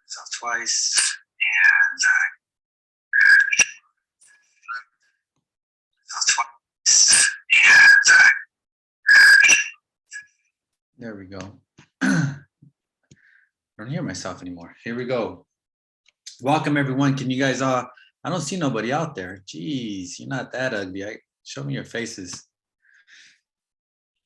myself twice, and twice, and there we go. I don't hear myself anymore. Here we go. Welcome everyone. Can you guys I don't see nobody out there. Jeez, you're not that ugly. Show me your faces.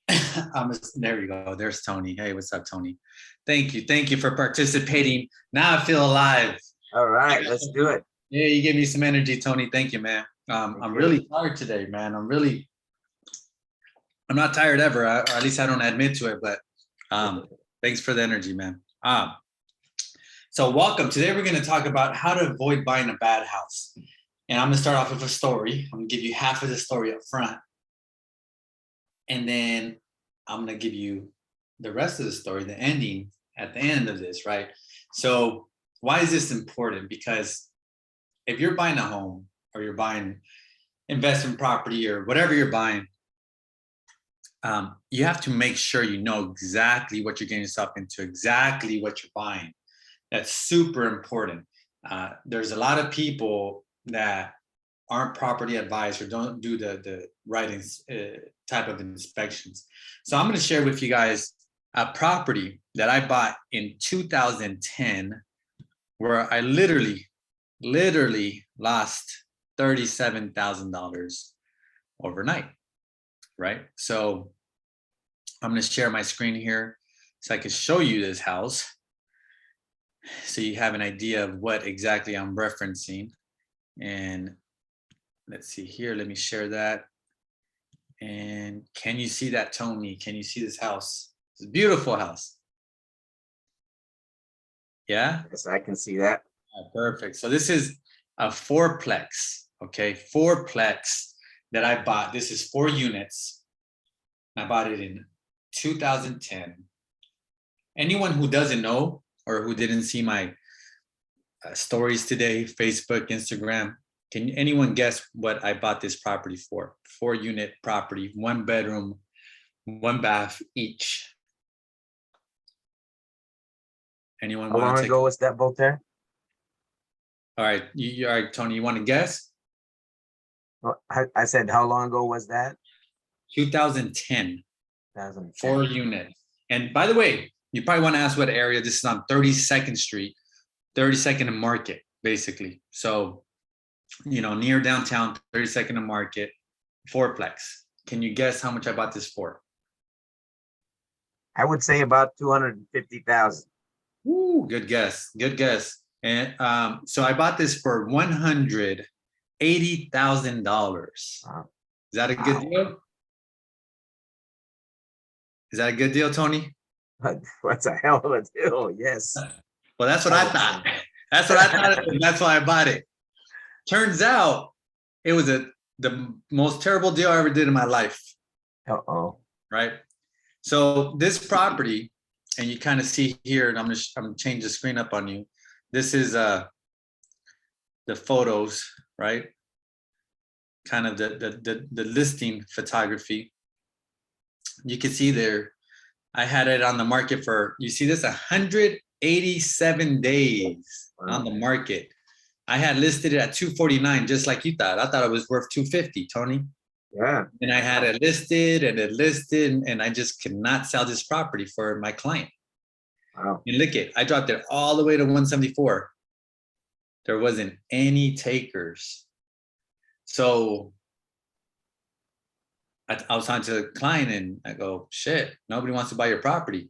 There we go. There's Tony. Hey, what's up, Tony? Thank you. Thank you for participating. Now I feel alive. All right, let's do it. Yeah, you gave me some energy, Tony. Thank you, man. I'm really tired today, man. I'm not tired ever, or at least I don't admit to it, but thanks for the energy, man. So welcome. Today we're going to talk about how to avoid buying a bad house. And I'm going to start off with a story. I'm going to give you half of the story up front. And then I'm going to give you the rest of the story, the ending at the end of this, right? So why is this important? Because if you're buying a home or you're buying investment property or whatever you're buying, you have to make sure you know exactly what you're getting yourself into, exactly what you're buying. That's super important. There's a lot of people that aren't property advised or don't do the right type of inspections. So I'm going to share with you guys a property that I bought in 2010 where I literally lost $37,000 overnight, right? So I'm going to share my screen here so I can show you this house so you have an idea of what exactly I'm referencing. And let's see here, let me share that. And can you see that, Tony? Can you see this house? It's a beautiful house. Yeah? Yes, I can see that. Perfect. So this is a fourplex, okay? Fourplex that I bought. This is 4 units. I bought it in 2010. Anyone who doesn't know or who didn't see my stories today, Facebook, Instagram, can anyone guess what I bought this property for? 4-unit property, 1 bedroom, 1 bath each. Anyone? How long ago was that built there? All right, all right, Tony, you want to guess? Well, I said, how long ago was that? 2010. 2010. 4 units. And by the way, you probably want to ask what area. This is on 32nd Street, 32nd and Market, basically. So, you know, near downtown, 32nd and Market, fourplex. Can you guess how much I bought this for? I would say about 250,000. Ooh, good guess. Good guess. And so I bought this for $180,000. Wow. Is that a good deal? Is that a good deal, Tony? What's a hell of a deal? Yes. Well, that's what I thought. That's what I thought. And that's why I bought it. Turns out it was the most terrible deal I ever did in my life. Uh-oh. Right. So this property, and you kind of see here, and I'm gonna change the screen up on you. This is the photos, right? Kind of the listing photography. You can see there, I had it on the market for, you see this, 187 days on the market. I had listed it at 249, just like you thought. I thought it was worth 250, Tony. Yeah. And I had it listed, and I just could not sell this property for my client. Wow. And look it, I dropped it all the way to 174. There wasn't any takers. So I was talking to the client and I go, shit, nobody wants to buy your property.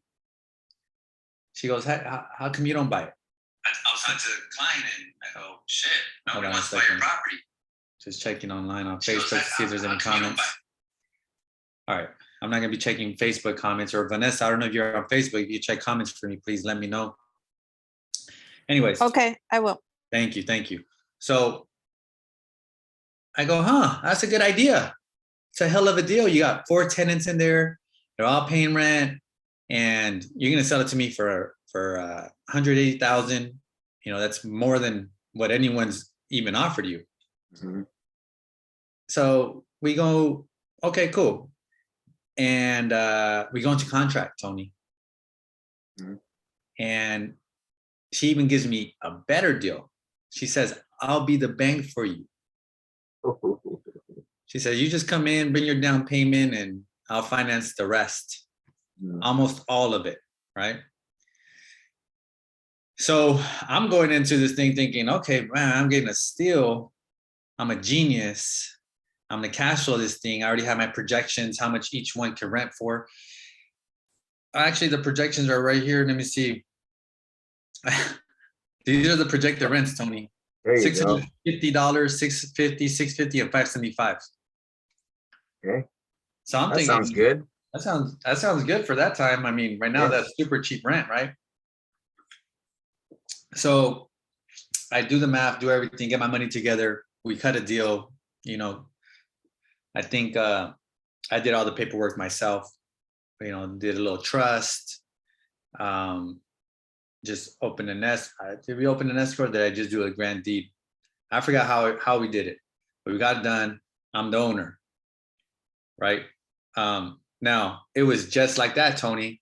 She goes, how come you don't buy it? I was talking to the client and I go, shit, nobody wants to buy your property. Just checking online on Facebook to see if there's any comments. All right, I'm not gonna be checking Facebook comments, or Vanessa, I don't know if you're on Facebook. If you check comments for me, please let me know. Anyways. Okay, I will. Thank you, thank you. So I go, that's a good idea. It's a hell of a deal. You got 4 tenants in there. They're all paying rent, and you're gonna sell it to me for 180,000. You know, that's more than what anyone's even offered you. Mm-hmm. So we go, okay, cool. And we go into contract, Tony. Mm-hmm. And she even gives me a better deal. She says, I'll be the bank for you. She said, you just come in, bring your down payment, and I'll finance the rest. Almost all of it, right? So I'm going into this thing thinking, okay, man, I'm getting a steal. I'm a genius. I'm gonna cash flow this thing. I already have my projections, how much each one can rent for. Actually, the projections are right here. Let me see. These are the projected rents, Tony. There you go. $650, $650, $650, and $575. Okay, So I'm that thinking sounds good. that sounds good for that time. I mean, right now Yeah. that's super cheap rent, right? So I do the math, do everything, get my money together. We cut a deal. You know, I think I did all the paperwork myself. You know, did a little trust. Just opened an escrow. Did we open an escrow? Or did I just do a grand deed? I forgot how we did it, but we got it done. I'm the owner, right? Now it was just like that, Tony.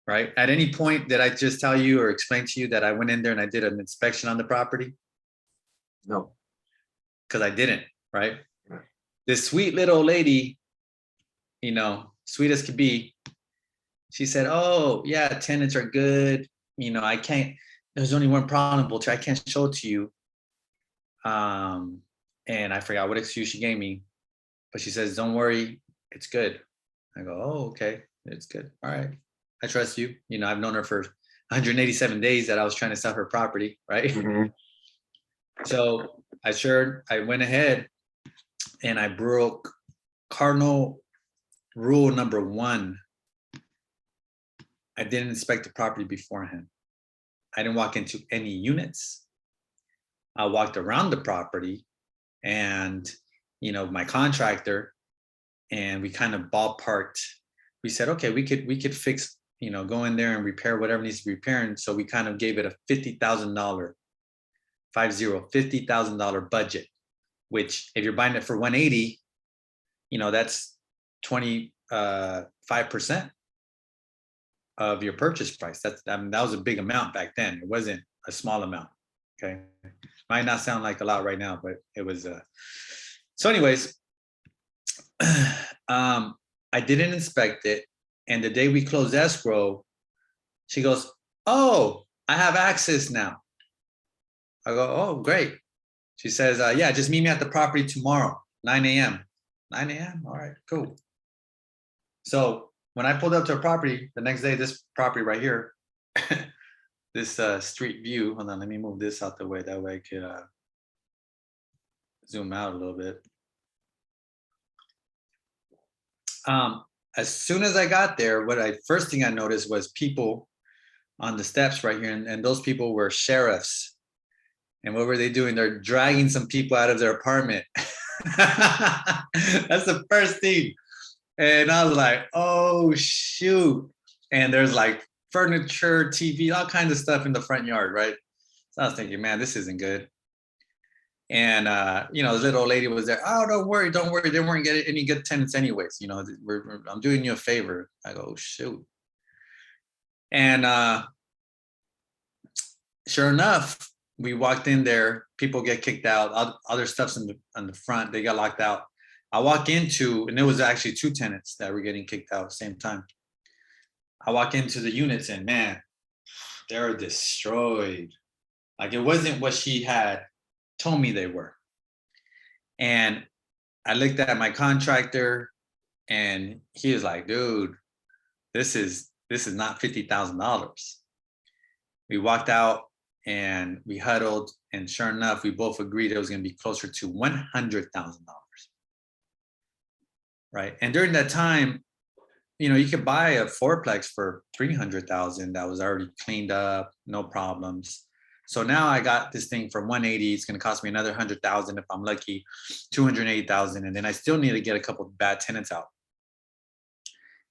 Right? At any point did I just tell you or explain to you that I went in there and I did an inspection on the property? No. Because I didn't, right? Yeah. This sweet little lady, you know, sweet as could be, she said, oh, yeah, tenants are good. You know, I can't, there's only one problem, Vulture. I can't show it to you. And I forgot what excuse she gave me, but she says, don't worry, it's good. I go, oh, okay, it's good. All right. I trust you. You know, I've known her for 187 days that I was trying to sell her property, right? Mhm. So I went ahead and I broke cardinal rule number 1. I didn't inspect the property beforehand. I didn't walk into any units. I walked around the property and, you know, my contractor, and we kind of ballparked. We said, okay, we could fix, you know, go in there and repair whatever needs to be repaired. And so we kind of gave it a $50,000, $50,000 budget, which if you're buying it for 180, you know, that's 25% of your purchase price. I mean, that was a big amount back then. It wasn't a small amount. Okay. Might not sound like a lot right now, but it was so anyways, I didn't inspect it. And the day we closed escrow, she goes, oh, I have access now. I go, oh, great. She says, yeah, just meet me at the property tomorrow, 9 a.m. 9 a.m. All right, cool. So when I pulled up to her property the next day, this property right here, this street view, hold on, let me move this out the way. That way I could zoom out a little bit. As soon as I got there, first thing I noticed was people on the steps right here, and those people were sheriffs. And what were they doing? They're dragging some people out of their apartment. That's the first thing. And I was like, oh, shoot. And there's like furniture, TV, all kinds of stuff in the front yard, right? So I was thinking, man, this isn't good. And, you know, the little old lady was there. Oh, don't worry. They weren't getting any good tenants anyways. You know, I'm doing you a favor. I go, oh, shoot. And sure enough, we walked in there, people get kicked out, other stuff's on the front, they got locked out. I walk into, and there was actually 2 tenants that were getting kicked out at the same time. I walk into the units and man, they're destroyed. Like it wasn't what she had told me they were. And I looked at my contractor and he was like, dude, this is not $50,000. We walked out and we huddled, and sure enough, we both agreed it was going to be closer to $100,000. Right. And during that time, you know, you could buy a fourplex for $300,000 that was already cleaned up, no problems. So now I got this thing for 180. It's going to cost me another 100,000 if I'm lucky, 280,000, and then I still need to get a couple of bad tenants out.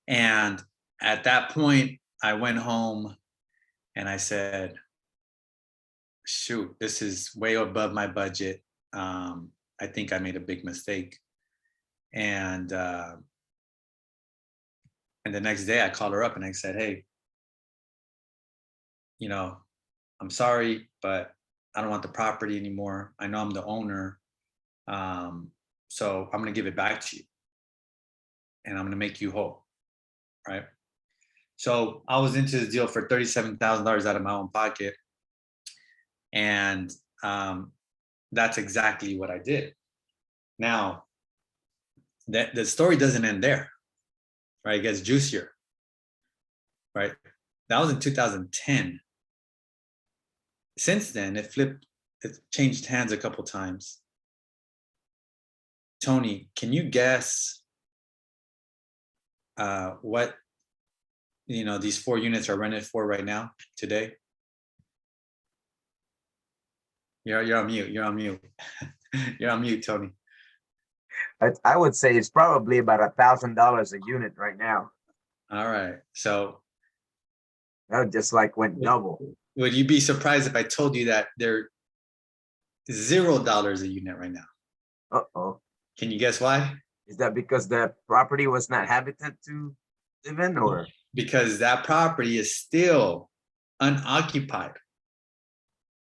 And at that point, I went home and I said, shoot, this is way above my budget. I think I made a big mistake. And the next day I called her up and I said, hey, you know, I'm sorry, but I don't want the property anymore. I know I'm the owner. So I'm going to give it back to you and I'm going to make you whole. Right. So I was into this deal for $37,000 out of my own pocket. And that's exactly what I did. Now, that the story doesn't end there, right? It gets juicier, right? That was in 2010. Since then, it changed hands a couple times. Tony, can you guess what these 4 units are rented for right now today? You're on mute. You're on mute. You're on mute, Tony. I would say it's probably about $1,000 a unit right now. All right. So That just like went double. would you be surprised if I told you that they're $0 a unit right now? Uh-oh. Can you guess why? Is that because the property was not habitat to live in, or? Because that property is still unoccupied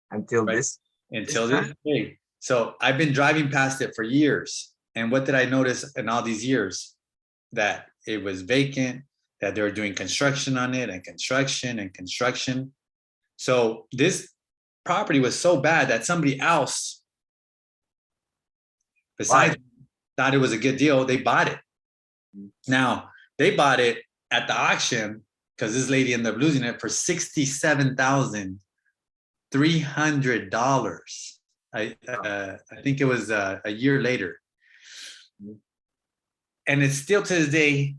Until right? this Until time? this day. So I've been driving past it for years. And what did I notice in all these years? That it was vacant, that they were doing construction on it and construction. So this property was so bad that somebody else besides thought it was a good deal. They bought it. Now they bought it at the auction because this lady ended up losing it for $67,300. I think it was a year later, and it's still to this day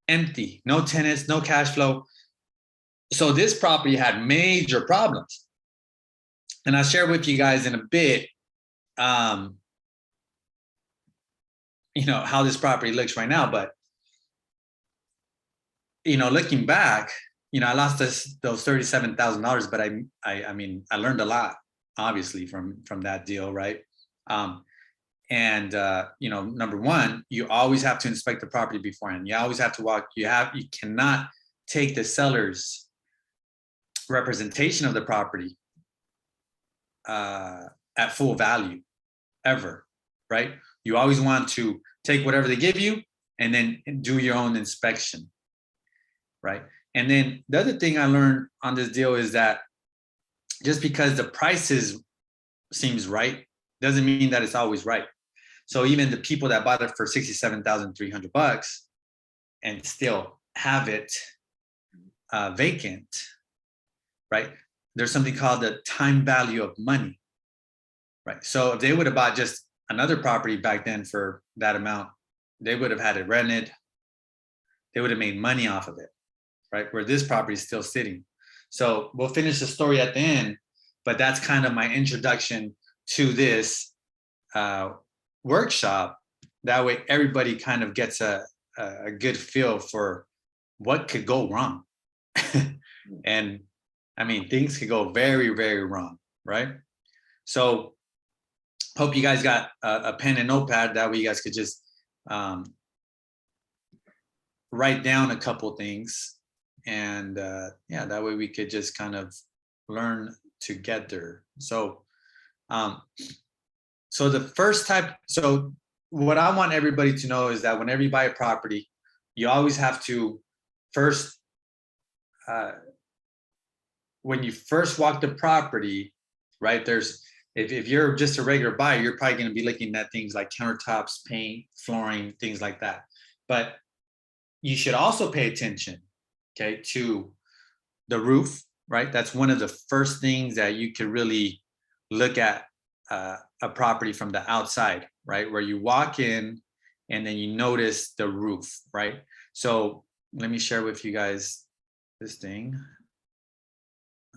empty, no tenants, no cash flow. So this property had major problems, and I'll share with you guys in a bit, how this property looks right now. But looking back, I lost those $37,000, but I mean, I learned a lot, obviously, from that deal, right? Number one, you always have to inspect the property beforehand. You always have to walk. You cannot take the seller's representation of the property at full value ever, right? You always want to take whatever they give you and then do your own inspection, right? And then the other thing I learned on this deal is that just because the prices seems right doesn't mean that it's always right. So even the people that bought it for $67,300 and still have it vacant, right? There's something called the time value of money, right? So if they would have bought just another property back then for that amount, they would have had it rented. They would have made money off of it, right? Where this property is still sitting. So we'll finish the story at the end, but that's kind of my introduction to this workshop. That way everybody kind of gets a good feel for what could go wrong. And I mean, things could go very, very wrong, right? So hope you guys got a pen and notepad. That way you guys could just write down a couple things. And that way we could just kind of learn together. So the first type, so what I want everybody to know is that whenever you buy a property, you always have to first, when you first walk the property, right, if you're just a regular buyer, you're probably going to be looking at things like countertops, paint, flooring, things like that. But you should also pay attention, okay, to the roof, right? That's one of the first things that you could really look at a property from the outside, right? Where you walk in and then you notice the roof, right? So let me share with you guys this thing.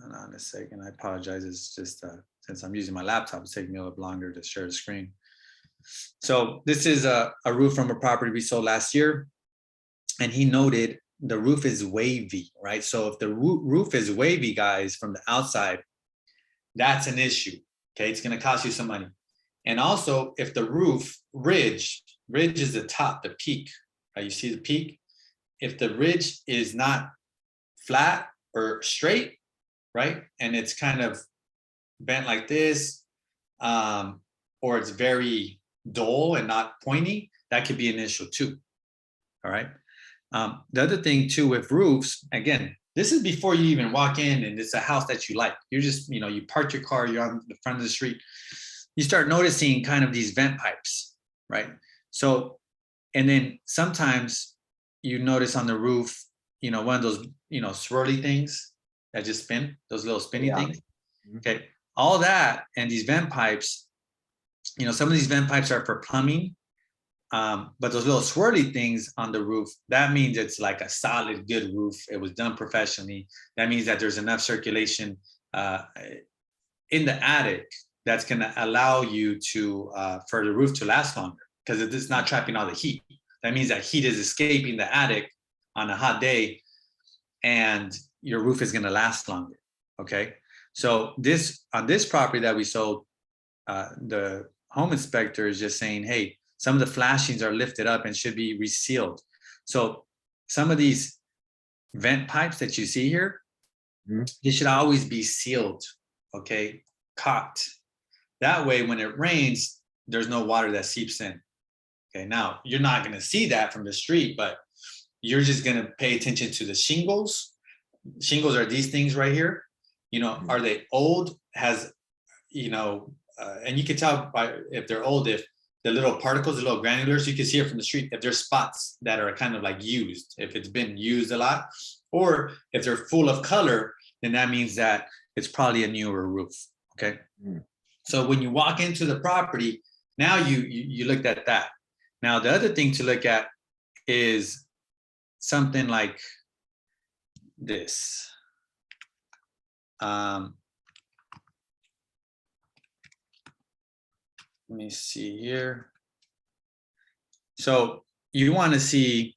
Hold on a second. I apologize. It's just since I'm using my laptop, it's taking me a little longer to share the screen. So this is a roof from a property we sold last year. And he noted the roof is wavy, right? So if the roof is wavy, guys, from the outside, that's an issue. Okay, it's going to cost you some money. And also, if the roof ridge is the top, the peak, right? You see the peak. If the ridge is not flat or straight, right? And it's kind of bent like this, or it's very dull and not pointy, that could be an issue too. All right. The other thing too with roofs, again, this is before you even walk in and it's a house that you like. You're just, you park your car, you're on the front of the street. You start noticing kind of these vent pipes, right? So, and then sometimes you notice on the roof, one of those, swirly things that just spin, those little spinny things. Okay. All that and these vent pipes, some of these vent pipes are for plumbing. But those little swirly things on the roof, that means it's like a solid, good roof. It was done professionally. That means that there's enough circulation in the attic that's going to allow you to for the roof to last longer, because it's not trapping all the heat. That means that heat is escaping the attic on a hot day, and your roof is going to last longer. Okay, so on this property that we sold, the home inspector is just saying, hey, some of the flashings are lifted up and should be resealed. So some of these vent pipes that you see here, they should always be sealed, okay, caulked. That way, when it rains, there's no water that seeps in. Okay, now you're not going to see that from the street, but you're just going to pay attention to the shingles. Shingles are these things right here. Are they old? And you can tell by if they're old, if the little particles, the little granulars, you can see it from the street. If there's spots that are kind of like used, if it's been used a lot, or if they're full of color, then that means that it's probably a newer roof. Okay. So when you walk into the property, now you looked at that. Now the other thing to look at is something like this. Let me see here. So you want to see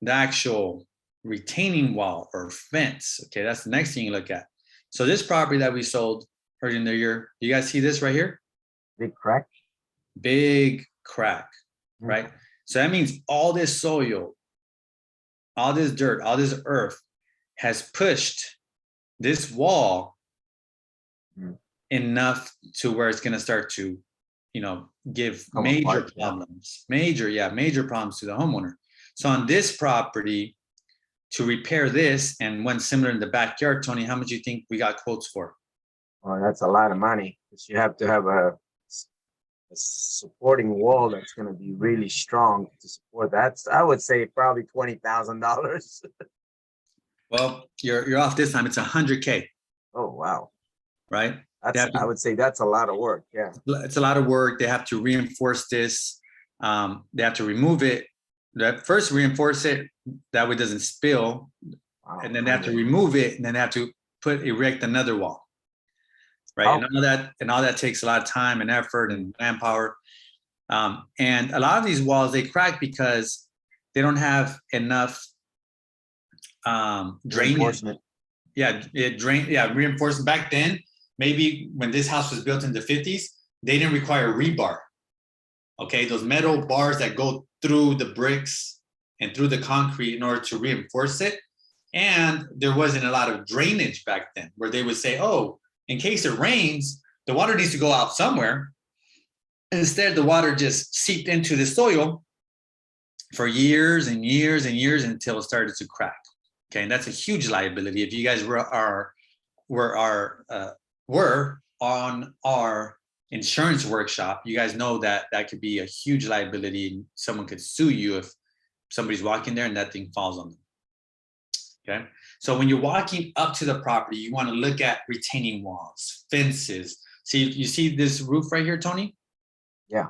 the actual retaining wall or fence. Okay, that's the next thing you look at. So this property that we sold earlier in the year, you guys see this right here? Big crack. Big crack, right? So that means all this soil, all this dirt, all this earth has pushed this wall enough to where it's going to start to, give major problems, major problems to the homeowner. So on this property, to repair this and one similar in the backyard, Tony, how much do you think we got quotes for? Well, that's a lot of money, because you have to have a supporting wall that's going to be really strong to support that. I would say probably $20,000. Well, you're off this time. It's $100K. Oh, wow. Right? I would say that's a lot of work. Yeah. It's a lot of work. They have to reinforce this. They have to remove it. First reinforce it, that way it doesn't spill. Wow, and then they have to remove it, and then they have to erect another wall. Right. Oh. And all that takes a lot of time and effort and manpower. And a lot of these walls, they crack because they don't have enough drainage. Reinforcement. Back then, maybe when this house was built in the 50s, they didn't require rebar. Okay, those metal bars that go through the bricks and through the concrete in order to reinforce it. And there wasn't a lot of drainage back then, where they would say, oh, in case it rains, the water needs to go out somewhere. Instead, the water just seeped into the soil for years and years and years until it started to crack. Okay, and that's a huge liability. If you guys were on our insurance workshop, you guys know that could be a huge liability. Someone could sue you if somebody's walking there and that thing falls on them. Okay, so when you're walking up to the property, you want to look at retaining walls, fences. See, you see this roof right here, Tony? Yeah.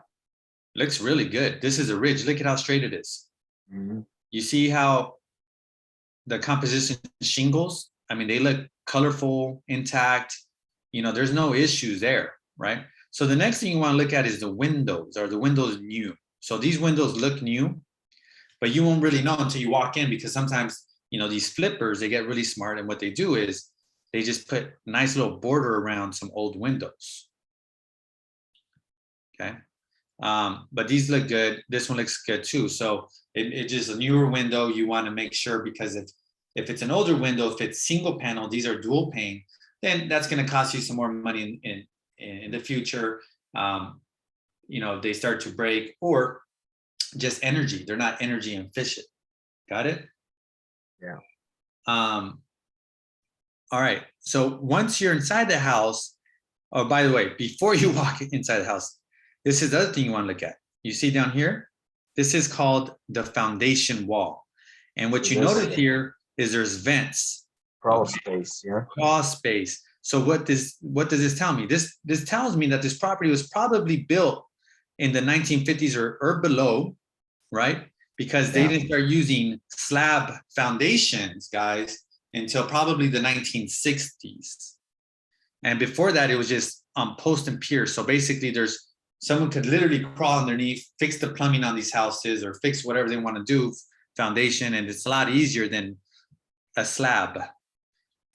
Looks really good. This is a ridge. Look at how straight it is. Mm-hmm. You see how the composition shingles, I mean, they look colorful, intact. There's no issues there, right? So the next thing you want to look at is the windows. Are the windows new? So these windows look new, but you won't really know until you walk in, because sometimes, these flippers, they get really smart. And what they do is they just put a nice little border around some old windows. Okay. But these look good. This one looks good too. So it's just a newer window. You want to make sure, because if If it's an older window, if it's single panel, these are dual pane, then that's going to cost you some more money in the future. You know, they start to break, or just energy. They're not energy efficient. Got it? Yeah. All right. So once you're inside the house, oh, by the way, before you walk inside the house, this is the other thing you want to look at. You see down here, this is called the foundation wall. And what you notice here is there's vents. Crawl space, yeah. Crawl space. So what does this tell me? This tells me that this property was probably built in the 1950s or below, right? Because they didn't start using slab foundations, guys, until probably the 1960s. And before that, it was just post and pier. So basically someone could literally crawl underneath, fix the plumbing on these houses, or fix whatever they want to do, foundation, and it's a lot easier than a slab.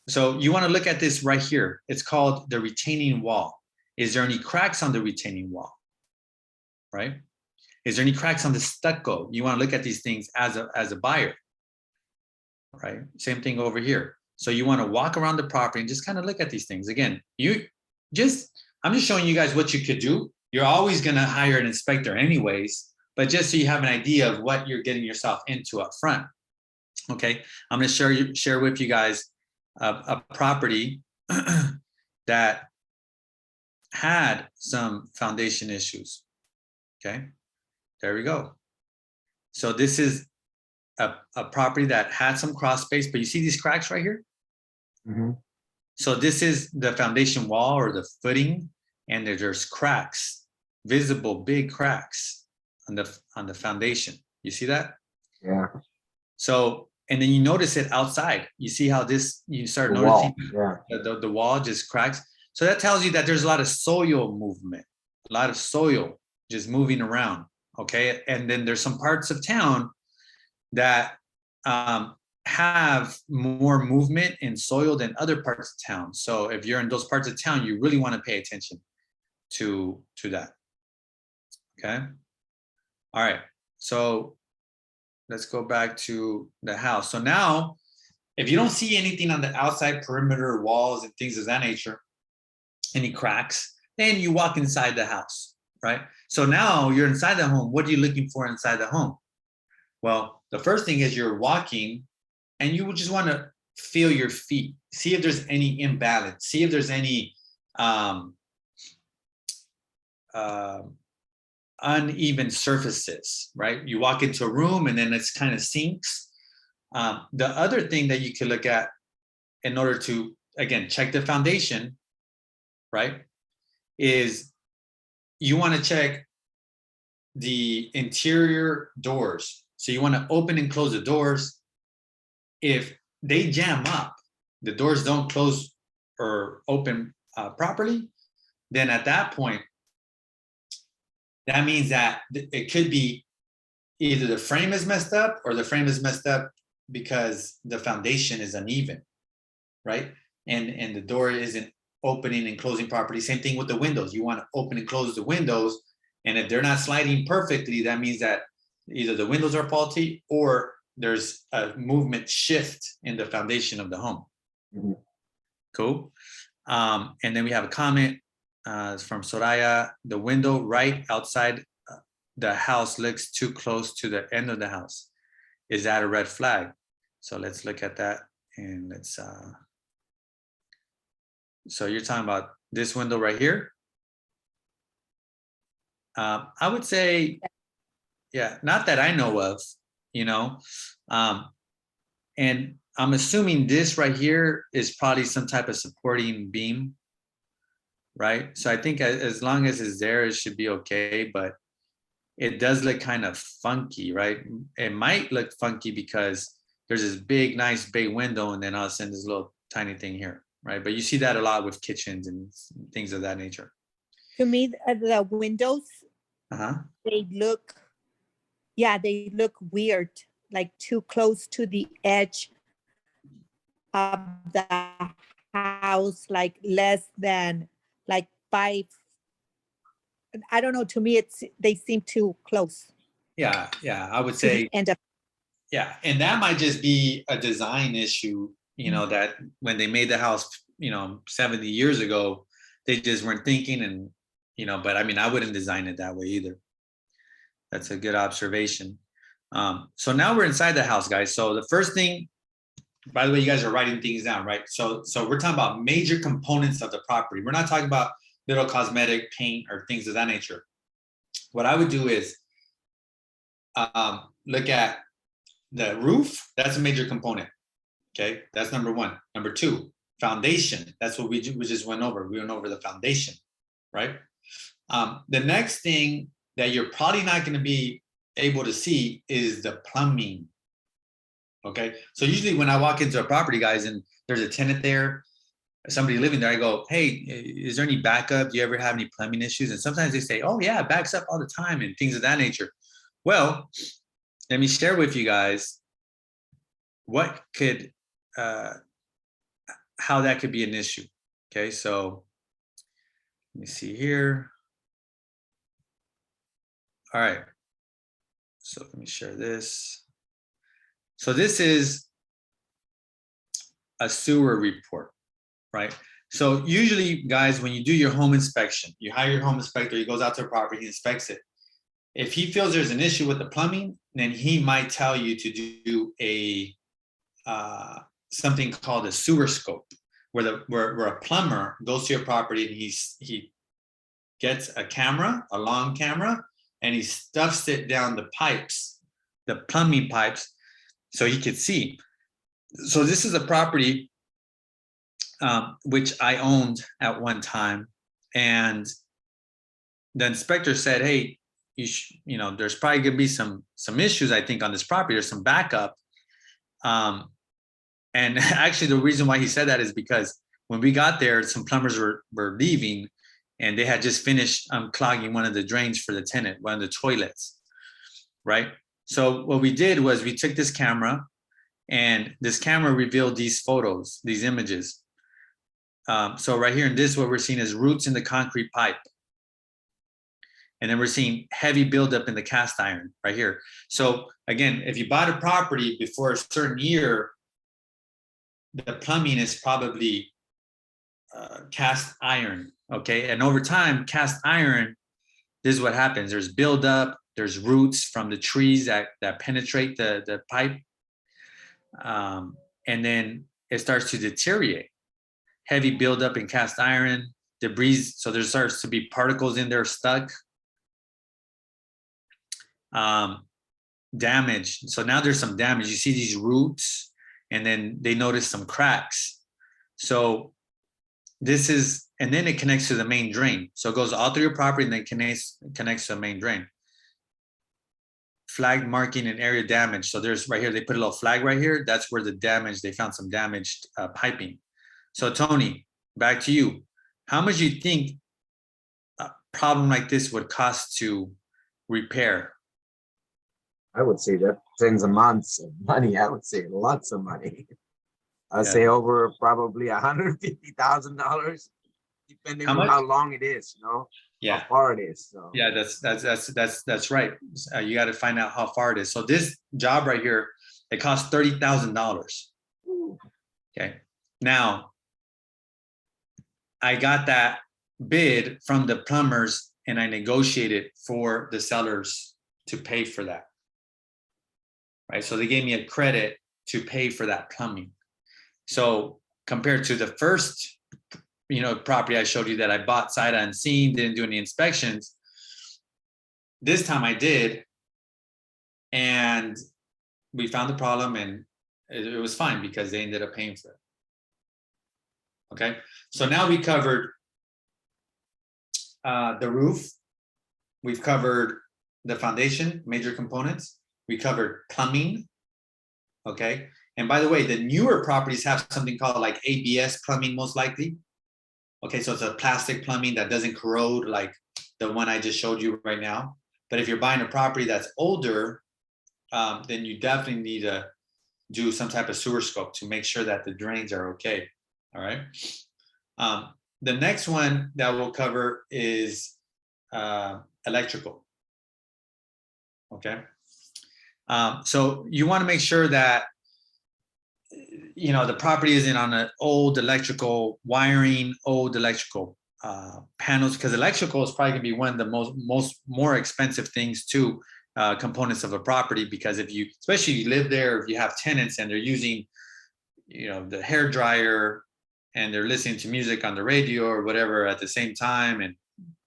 So you want to look at this right here. It's called the retaining wall. Is there any cracks on the retaining wall? Right? Is there any cracks on the stucco? You want to look at these things as a buyer, right? Same thing over here. So you want to walk around the property and just kind of look at these things. Again, I'm just showing you guys what you could do. You're always going to hire an inspector anyways, but just so you have an idea of what you're getting yourself into up front. Okay, I'm going to share with you guys a property that had some foundation issues. Okay, there we go. So this is a property that had some cross space, but you see these cracks right here? Mm-hmm. So this is the foundation wall or the footing, and there's cracks, visible big cracks on the foundation. You see that? Yeah. So, and then you notice it outside. You see how you start noticing the wall just cracks. So that tells you that there's a lot of soil movement, a lot of soil just moving around. Okay. And then there's some parts of town that have more movement in soil than other parts of town. So if you're in those parts of town, you really want to pay attention to that. Okay. All right. So let's go back to the house. So now, if you don't see anything on the outside perimeter walls and things of that nature, any cracks, then you walk inside the house, right? So now you're inside the home. What are you looking for inside the home? Well, the first thing is you're walking and you would just want to feel your feet, see if there's any imbalance, see if there's any uneven surfaces, right? You walk into a room and then it's kind of sinks. The other thing that you can look at in order to, again, check the foundation, right, is you want to check the interior doors. So you want to open and close the doors. If they jam up, the doors don't close or open properly, then at that point, that means that it could be either the frame is messed up or the frame is messed up because the foundation is uneven, right? And the door isn't opening and closing properly. Same thing with the windows. You want to open and close the windows. And if they're not sliding perfectly, that means that either the windows are faulty or there's a movement shift in the foundation of the home. Mm-hmm. Cool. And then we have a comment from Soraya. The window right outside the house looks too close to the end of the house. Is that a red flag? So let's look at that and let's. So you're talking about this window right here? I would say, yeah, not that I know of, you know. And I'm assuming this right here is probably some type of supporting beam, right? So I think as long as it's there, it should be okay, but it does look kind of funky, right? It might look funky because there's this big, nice big window and then all of a sudden this little tiny thing here, right? But you see that a lot with kitchens and things of that nature. To me, the windows, they look weird, like too close to the edge of the house, like less than like 5. I don't know. To me, they seem too close. Yeah, I would say. Yeah, and that might just be a design issue, that when they made the house, 70 years ago, they just weren't thinking and, but I mean, I wouldn't design it that way either. That's a good observation. So now we're inside the house, guys. So the first thing, by the way, you guys are writing things down, right? So we're talking about major components of the property. We're not talking about little cosmetic paint or things of that nature. What I would do is look at the roof. That's a major component. Okay, that's number one. Number two, foundation. That's what we just went over. We went over the foundation, right? The next thing that you're probably not going to be able to see is the plumbing. Okay, so usually when I walk into a property, guys, and there's a tenant there, somebody living there, I go, hey, is there any backup? Do you ever have any plumbing issues? And sometimes they say, oh yeah, it backs up all the time and things of that nature. Well, let me share with you guys what could, how that could be an issue. Okay, so let me see here. All right, so let me share this. So this is a sewer report, right? So usually, guys, when you do your home inspection, you hire your home inspector, he goes out to a property, he inspects it. If he feels there's an issue with the plumbing, then he might tell you to do a something called a sewer scope, where a plumber goes to your property and he gets a camera, a long camera, and he stuffs it down the pipes, the plumbing pipes, so he could see. So this is a property which I owned at one time, and the inspector said, hey, there's probably gonna be some issues, I think, on this property. There's some backup. And actually the reason why he said that is because when we got there, some plumbers were leaving and they had just finished clogging one of the drains for the tenant, one of the toilets, right? So what we did was we took this camera, and this camera revealed these photos, these images. So right here in this, what we're seeing is roots in the concrete pipe. And then we're seeing heavy buildup in the cast iron right here. So again, if you bought a property before a certain year, the plumbing is probably cast iron, okay? And over time, cast iron, this is what happens. There's buildup, there's roots from the trees that penetrate the pipe. And then it starts to deteriorate. Heavy buildup in cast iron, debris, so there starts to be particles in there stuck. Damage, so now there's some damage. You see these roots, and then they notice some cracks. So this is, and then it connects to the main drain. So it goes all through your property and then connects to the main drain. Flag marking and area damage. So there's right here, they put a little flag right here. That's where the damage, they found some damaged piping. So Tony, back to you. How much do you think a problem like this would cost to repair? I would say that tens of months of money. I would say lots of money. I'd say over probably $150,000, depending on how long it is, Yeah, how far it is. So yeah, that's right. You got to find out how far it is. So this job right here, it costs $30,000. Okay, now I got that bid from the plumbers, and I negotiated for the sellers to pay for that. Right, so they gave me a credit to pay for that plumbing. So compared to the first, property I showed you that I bought sight unseen, didn't do any inspections. This time I did, and we found the problem, and it was fine because they ended up paying for it. Okay, so now we covered the roof. We've covered the foundation, major components. We covered plumbing, okay? And by the way, the newer properties have something called like ABS plumbing, most likely. Okay, so it's a plastic plumbing that doesn't corrode like the one I just showed you right now. But if you're buying a property that's older, then you definitely need to do some type of sewer scope to make sure that the drains are okay, all right? The next one that we'll cover is electrical, okay? So you want to make sure that, you know, the property isn't on an old electrical wiring, old electrical panels, because electrical is probably gonna be one of the more expensive things too, components of a property, because if you, especially if you live there, if you have tenants and they're using, you know, the hair dryer and they're listening to music on the radio or whatever at the same time and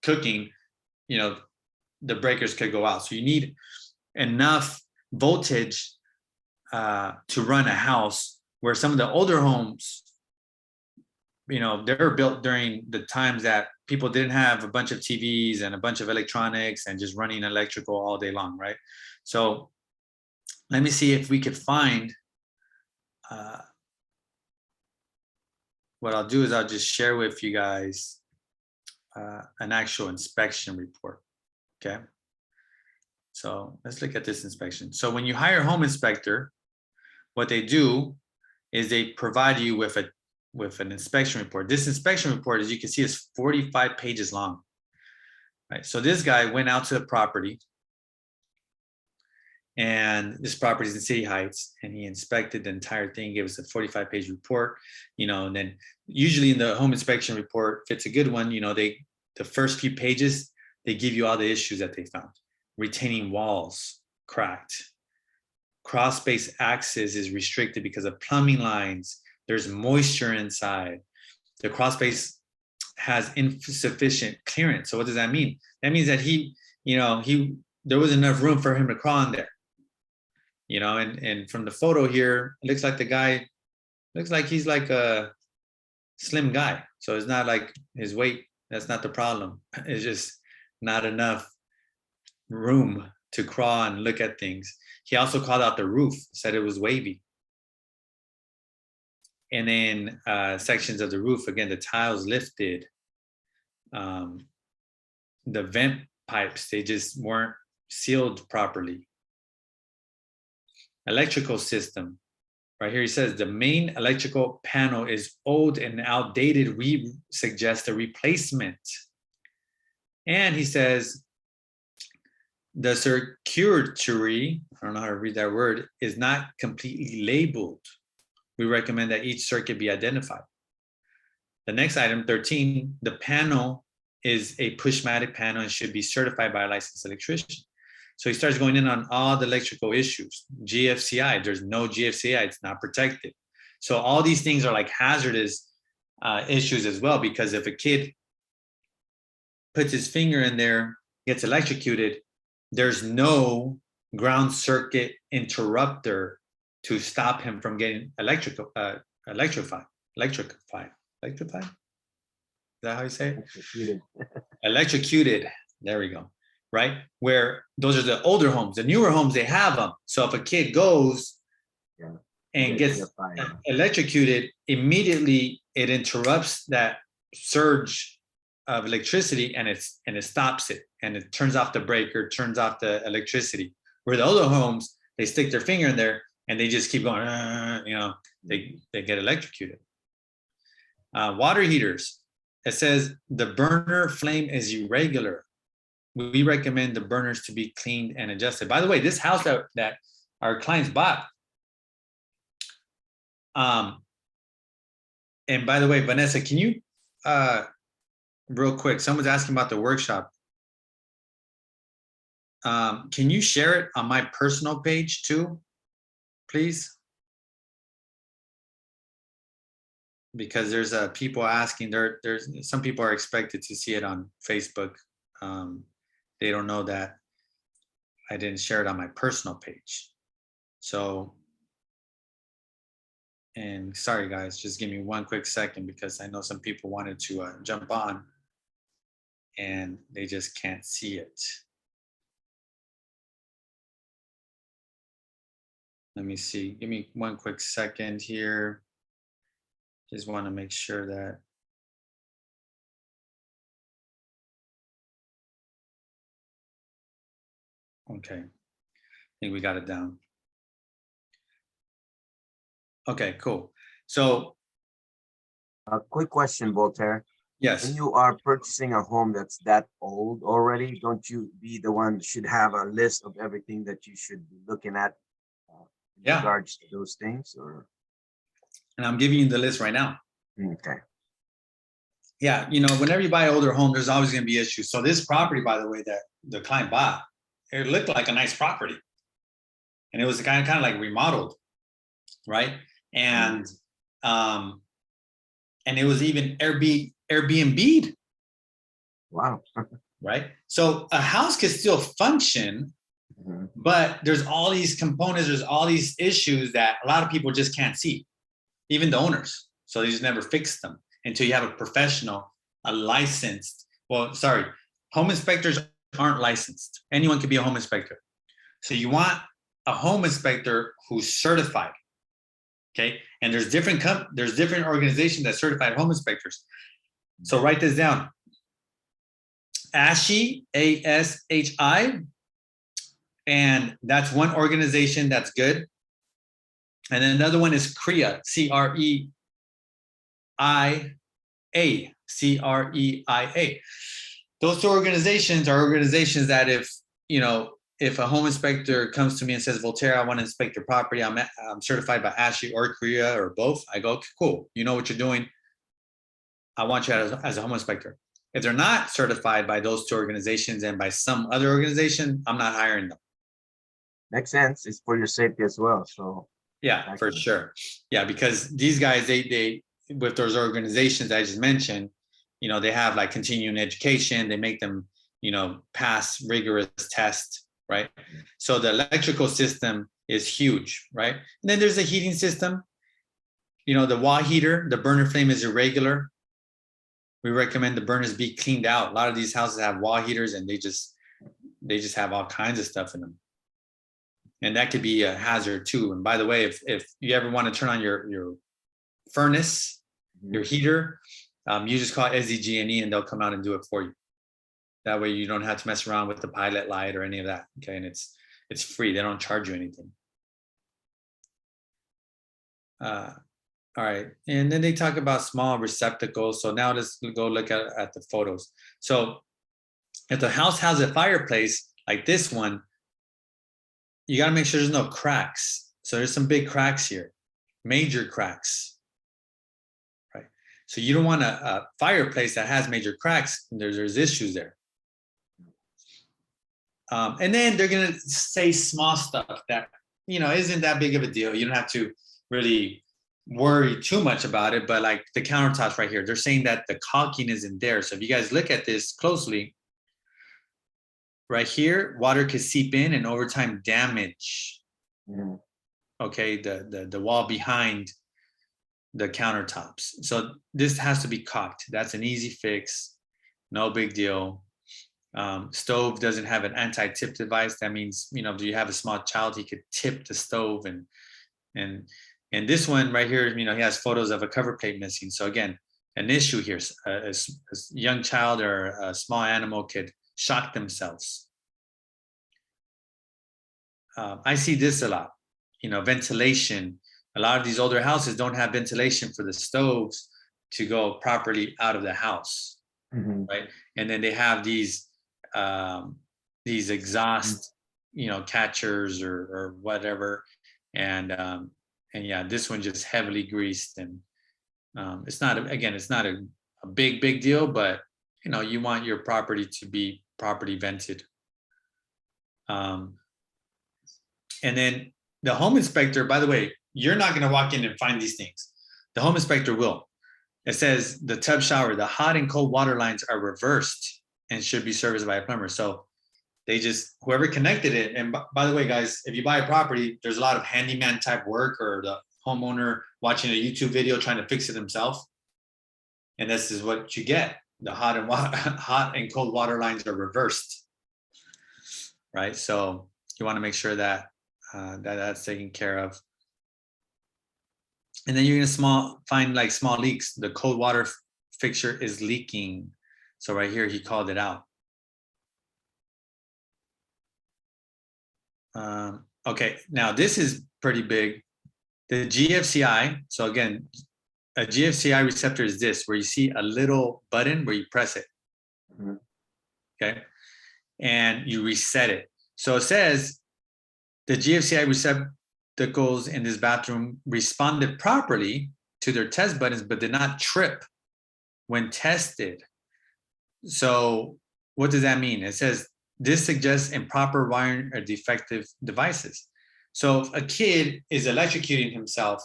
cooking, you know, the breakers could go out. So you need enough voltage to run a house, where some of the older homes, you know, they're built during the times that people didn't have a bunch of TVs and a bunch of electronics and just running electrical all day long, right? So let me see if we could find, what I'll do is I'll just share with you guys an actual inspection report, okay? So let's look at this inspection. So when you hire a home inspector, what they do is they provide you with an inspection report. This inspection report, as you can see, is 45 pages long, right? So this guy went out to the property, and this property is in City Heights, and he inspected the entire thing, gave us a 45-page report, you know, and then usually in the home inspection report, if it's a good one, you know, the first few pages, they give you all the issues that they found. Retaining walls cracked. Cross space access is restricted because of plumbing lines. There's moisture inside. The crawl space has insufficient clearance. So what does that mean? That means that there was enough room for him to crawl in there. You know, and from the photo here, it looks like the guy looks like he's like a slim guy. So it's not like his weight, that's not the problem. It's just not enough room to crawl and look at things. He also called out the roof, said it was wavy. And then sections of the roof, again, the tiles lifted. The vent pipes, they just weren't sealed properly. Electrical system, right here he says the main electrical panel is old and outdated. We suggest a replacement. And he says the circuitry, I don't know how to read that word, is not completely labeled. We recommend that each circuit be identified. The next item, 13, the panel is a pushmatic panel and should be certified by a licensed electrician. So he starts going in on all the electrical issues. GFCI, there's no GFCI, it's not protected. So all these things are like hazardous issues as well, because if a kid puts his finger in there, gets electrocuted, there's no ground circuit interrupter to stop him from getting electrified. Is that how you say it? Electrocuted. There we go. Right? Where those are the older homes. The newer homes, they have them. So if a kid goes and gets electrocuted, immediately it interrupts that surge of electricity and it stops it, and it turns off the breaker, turns off the electricity. Where the older homes, they stick their finger in there and they just keep going, they get electrocuted. Water heaters. It says the burner flame is irregular. We recommend the burners to be cleaned and adjusted. By the way, this house that our clients bought, and by the way, Vanessa, can you, real quick, someone's asking about the workshop. Can you share it on my personal page too, please? Because there's people asking, there's some people are expected to see it on Facebook. They don't know that I didn't share it on my personal page. So, and sorry guys, just give me one quick second, because I know some people wanted to jump on and they just can't see it. Let me see, give me one quick second here. Just want to make sure that. Okay, I think we got it down. Okay, cool. So a quick question, Voltaire. Yes. when you are purchasing a home that's that old already, don't you be the one that should have a list of everything that you should be looking at in Yeah. regards to those things? Or And I'm giving you the list right now. okay, Yeah, whenever you buy an older home, there's always going to be issues. So this property, by the way, that the client bought, it looked like a nice property, and it was kind of like remodeled, right? And and it was even Airbnb'd, wow. right? So a house can still function, Mhm. but there's all these components, there's all these issues that a lot of people just can't see, even the owners. So they just never fix them until you have a professional, a licensed, home inspectors aren't licensed. Anyone can be a home inspector. So you want a home inspector who's certified. Okay. And there's different organizations that certified home inspectors. So write this down. ASHI, ASHI. And that's one organization that's good. And then another one is CREIA, CREIA. Those two organizations are organizations that if a home inspector comes to me and says, Voltaire, I want to inspect your property, I'm certified by ASHI or CREIA or both, I go, okay, cool. You know what you're doing. I want you as a home inspector. If they're not certified by those two organizations and by some other organization, I'm not hiring them. Makes sense. It's for your safety as well. So yeah, for sure. Yeah, because these guys, they with those organizations I just mentioned, they have like continuing education. They make them, pass rigorous tests, right? So the electrical system is huge, right? And then there's a heating system. The wall heater, the burner flame is irregular. We recommend the burners be cleaned out. A lot of these houses have wall heaters and they just have all kinds of stuff in them. And that could be a hazard too. And by the way, if you ever want to turn on your furnace, your heater, you just call SDG&E and they'll come out and do it for you. That way you don't have to mess around with the pilot light or any of that. Okay, and it's free. They don't charge you anything. All right, and then they talk about small receptacles. So now let's go look at the photos. So if the house has a fireplace like this one, you got to make sure there's no cracks. So there's some big cracks here, major cracks, right? So you don't want a fireplace that has major cracks. There's issues there. And then they're going to say small stuff that, isn't that big of a deal. You don't have to really worry too much about it. But like the countertops right here, they're saying that the caulking isn't there. So if you guys look at this closely, right here, water could seep in and over time damage, okay, the wall behind the countertops. So this has to be caulked. That's an easy fix, no big deal. Stove doesn't have an anti-tip device. That means, if you have a small child, he could tip the stove. And this one right here, he has photos of a cover plate missing. So again, an issue here, a young child or a small animal could shock themselves. I see this a lot, ventilation. A lot of these older houses don't have ventilation for the stoves to go properly out of the house, right? And then they have these exhaust, catchers or whatever, and yeah, this one just heavily greased, and it's not a big deal, but you want your property to be properly vented. And then the home inspector, by the way, you're not going to walk in and find these things. The home inspector will. It says the tub shower, the hot and cold water lines are reversed and should be serviced by a plumber. So they just, whoever connected it. And by the way, guys, if you buy a property, there's a lot of handyman type work or the homeowner watching a YouTube video trying to fix it himself. And this is what you get. The hot and cold water lines are reversed, right? So you want to make sure that that's taken care of. And then you're gonna find like small leaks. The cold water fixture is leaking. So right here, he called it out. Okay, now this is pretty big. The GFCI, so again, a GFCI receptor is this, where you see a little button where you press it. Mhm. Okay. And you reset it. So it says the GFCI receptacles in this bathroom responded properly to their test buttons, but did not trip when tested. So what does that mean? It says this suggests improper wiring or defective devices. So if a kid is electrocuting himself,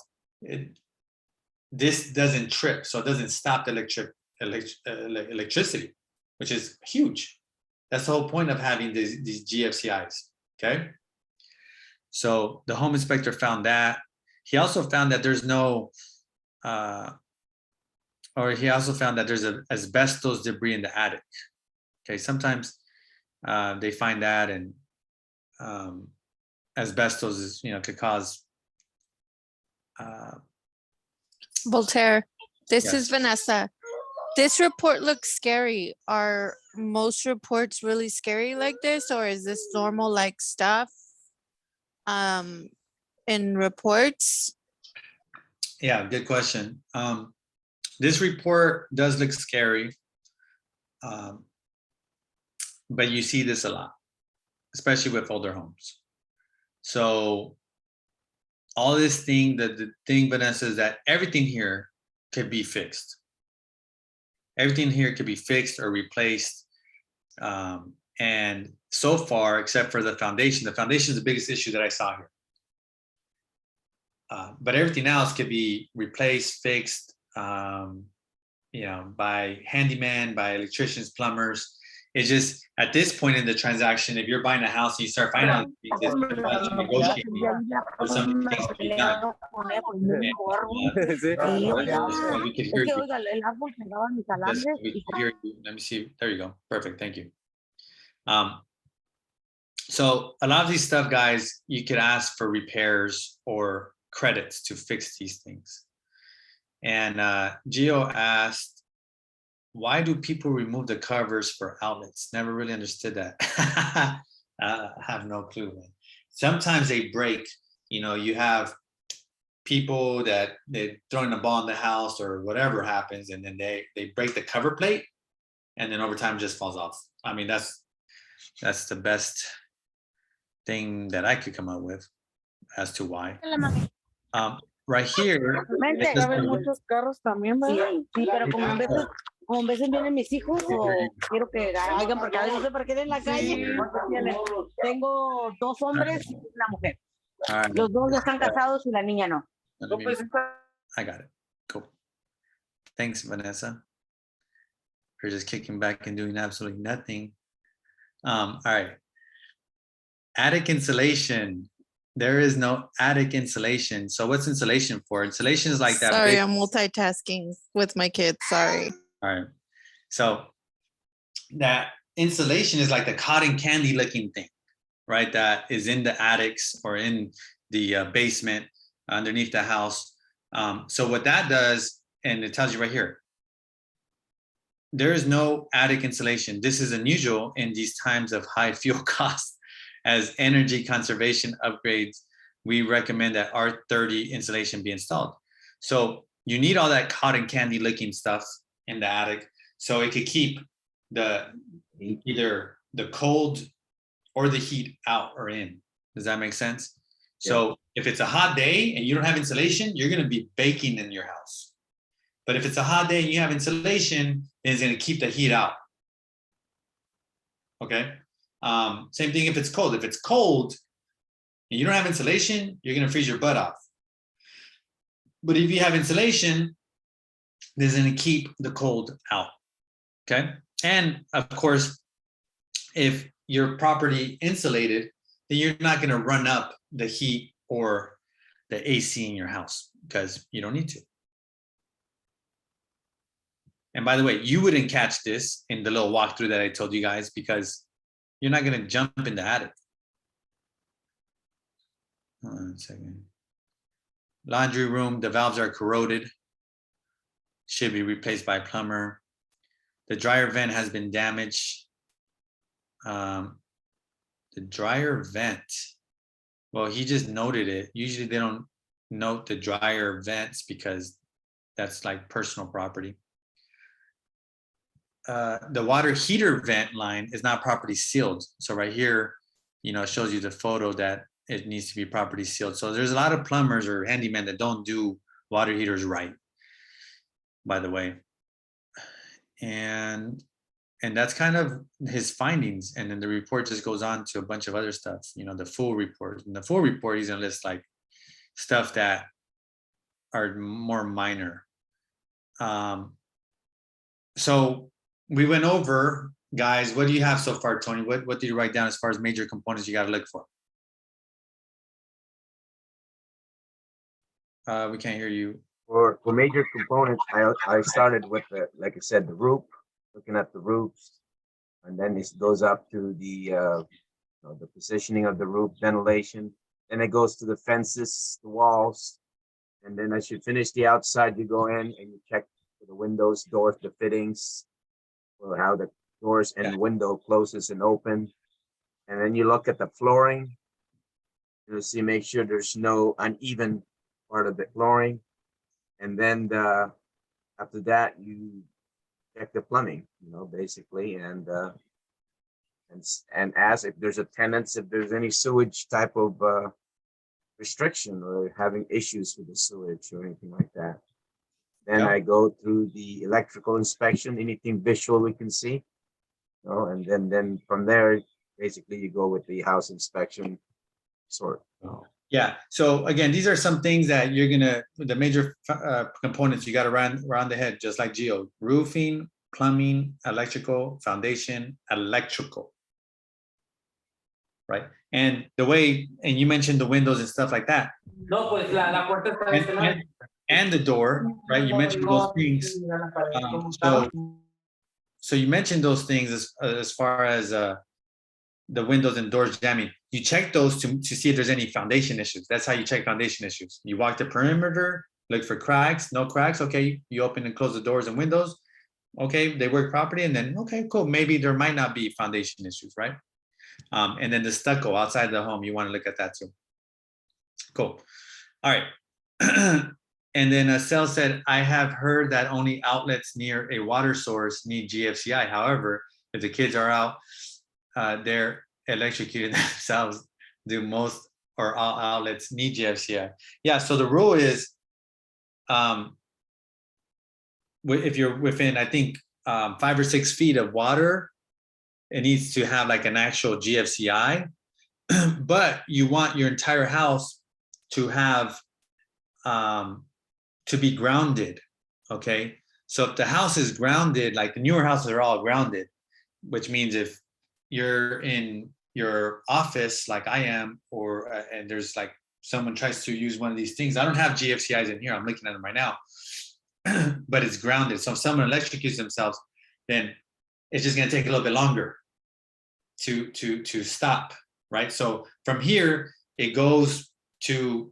this doesn't trip, so it doesn't stop the electricity, which is huge. That's the whole point of having these GFCIs, okay? So the home inspector found that. He also found that there's no, he also found that there's asbestos debris in the attic. Okay, sometimes they find that, and asbestos is, could cause. Voltaire, this Yes. is Vanessa. This report looks scary. Are most reports really scary like this, or is this normal like stuff in reports? Yeah, good question. This report does look scary, but you see this a lot, especially with older homes. So all this thing, the thing, Vanessa, is that everything here could be fixed. Everything here could be fixed or replaced. And so far, except for the foundation is the biggest issue that I saw here. But everything else could be replaced, fixed, by handyman, by electricians, plumbers. It's just at this point in the transaction, if you're buying a house and you start finding out things, negotiating for some things to be done. We could hear you. Let me see. There you go. Perfect. Thank you. So a lot of these stuff, guys, you could ask for repairs or credits to fix these things. And Gio asked, why do people remove the covers for outlets? Never really understood that. I have no clue, man. Sometimes they break. You have people that they're throwing a ball in the house or whatever happens, and then they break the cover plate, and then over time it just falls off. I mean, that's the best thing that I could come up with as to why. Right here. Muchos carros también, ¿verdad? Sí, pero como en veces vienen mis hijos o quiero que hagan porque a veces se parquean en la calle. Tengo 2 hombres y una mujer. Right. Los 2 ya están casados y la niña no. I got it. Cool. Thanks, Vanessa. We're just kicking back and doing absolutely nothing. All right. Attic insulation. There is no attic insulation. So what's insulation for? Insulation is like that. Sorry, I'm multitasking with my kids. Sorry. All right. So that insulation is like the cotton candy looking thing, right? That is in the attics or in the basement underneath the house. So what that does, and it tells you right here, there is no attic insulation. This is unusual in these times of high fuel costs. As energy conservation upgrades, we recommend that R30 insulation be installed. So you need all that cotton candy looking stuff in the attic so it could keep either the cold or the heat out or in. Does that make sense? Yeah. So if it's a hot day and you don't have insulation, you're going to be baking in your house. But if it's a hot day and you have insulation, then it's going to keep the heat out. Okay. Same thing if it's cold. If it's cold and you don't have insulation, you're going to freeze your butt off. But if you have insulation, this is going to keep the cold out. Okay. And of course, if you're properly insulated, then you're not going to run up the heat or the AC in your house because you don't need to. And by the way, you wouldn't catch this in the little walkthrough that I told you guys because you're not going to jump in the attic. Hold on a second. Laundry room, the valves are corroded. Should be replaced by a plumber. The dryer vent has been damaged. The dryer vent, well, he just noted it. Usually they don't note the dryer vents because that's like personal property. The water heater vent line is not properly sealed. So right here, you know, it shows you the photo that it needs to be properly sealed. So there's a lot of plumbers or handymen that don't do water heaters right, by the way. And that's kind of his findings. And then the report just goes on to a bunch of other stuff, you know, the full report. In the full report, he's gonna list like stuff that are more minor. So we went over, guys, what do you have so far, Tony? What did you write down as far as major components you got to look for? We can't hear you. For major components, I started with the, like I said, the roof, looking at the roofs, and then it goes up to the positioning of the roof, ventilation. Then it goes to the fences, the walls, and then as you finish the outside, you go in and you check for the windows, doors, the fittings, or how the doors and window closes and open. And then you look at the flooring. You'll see, make sure there's no uneven part of the flooring. And then after that, you check the plumbing, you know, basically, and ask if there's a tenants, if there's any sewage type of restriction or having issues with the sewage or anything like that. Then I go through the electrical inspection, anything visual we can see, you know, and then from there, basically you go with the house inspection sort. Yeah. So again, these are some things that you're gonna, the major components you got to run around the head, just like Geo: roofing, plumbing, electrical, foundation, electrical. Right. And the way, and you mentioned the windows and stuff like that. No, pues la puerta está de este lado. And the door, right? You mentioned those things. So you mentioned those things as far as the windows and doors jamming. You check those to see if there's any foundation issues. That's how you check foundation issues. You walk the perimeter, look for cracks, no cracks. Okay, you open and close the doors and windows. Okay, they work properly, and then okay, cool. Maybe there might not be foundation issues, right? And then the stucco outside the home, you want to look at that too. Cool. All right. And then Sel said, I have heard that only outlets near a water source need GFCI. However, if the kids are out, they're electrocuted themselves. Do most or all outlets need GFCI? Yeah, so the rule is, if you're within, I think, 5 or 6 feet of water, it needs to have like an actual GFCI, but you want your entire house to have, to be grounded, okay? So if the house is grounded, like the newer houses are all grounded, which means if you're in your office like I am, or and there's like someone tries to use one of these things, I don't have GFCIs in here, I'm looking at them right now, but it's grounded. So if someone electrocutes themselves, then it's just gonna take a little bit longer to stop, right? So from here, it goes to,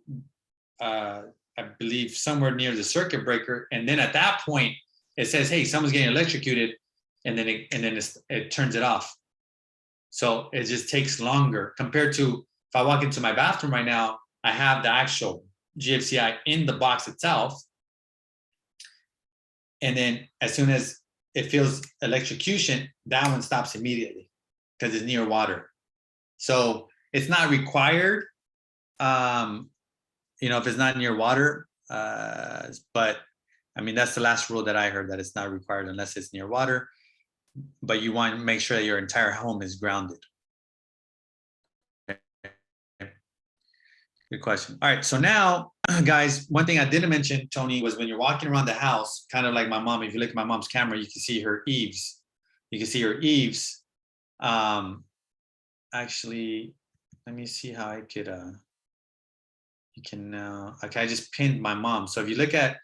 I believe somewhere near the circuit breaker. And then at that point, it says, hey, someone's getting electrocuted, and then it turns it off. So it just takes longer compared to if I walk into my bathroom right now, I have the actual GFCI in the box itself. And then as soon as it feels electrocution, that one stops immediately because it's near water. So it's not required, you know, if it's not near water, but I mean, that's the last rule that I heard, that it's not required unless it's near water, but you want to make sure that your entire home is grounded. Good question. All right, so now, guys, one thing I didn't mention, Tony, was when you're walking around the house, kind of like my mom, if you look at my mom's camera, you can see her eaves. You can see her eaves. Actually, let me see how I could, you can now, okay, I just pinned my mom. So if you look at,